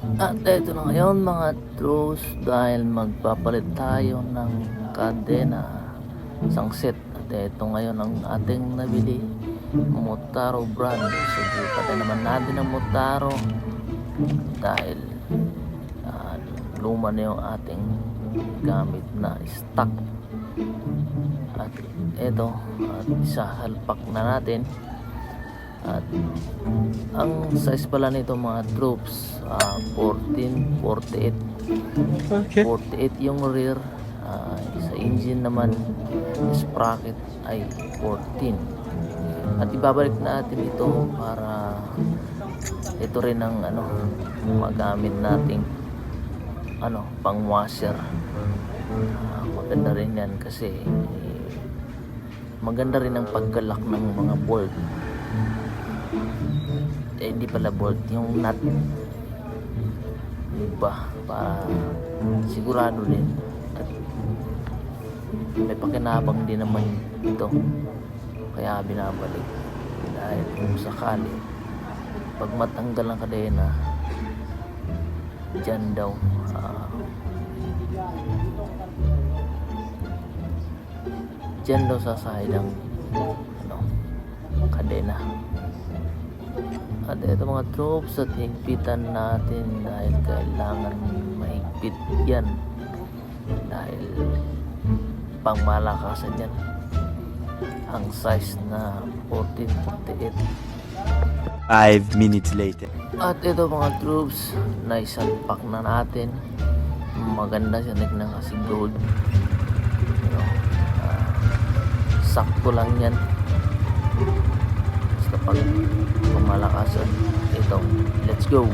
At eto na ngayon mga troops, dahil magpapalit tayo ng kadena, isang set. At eto ngayon ang ating nabili, Motaro brand. Subukan na naman natin ang Motaro dahil luma na yung ating gamit na stock. At eto, at isasalpak na natin. At ang size pala nito mga troops, 14, 48. Okay. 48 yung rear, sa engine naman sprocket ay 14. At ibabalik natin ito para ito rin ang magamit nating pang washer. Maganda rin yan kasi maganda rin ang pagkalak ng mga bolt. Hindi pala bolt, yung nut, diba, para sigurado din. At may pakinabang din naman ito, kaya binabalik dahil kung sakali pag matanggal ang kadena dyan daw, dyan daw sasahid ang kadena. At ito mga troops, at higpitan natin dahil kailangan mahigpit yan dahil pang malakasan yan ang size na 14, 48. 5 minutes later. At ito mga troops, naisalpak na natin. Maganda siya, tignan kasi gold, sakto lang yan. Basta pag pumalakasan ito, let's go.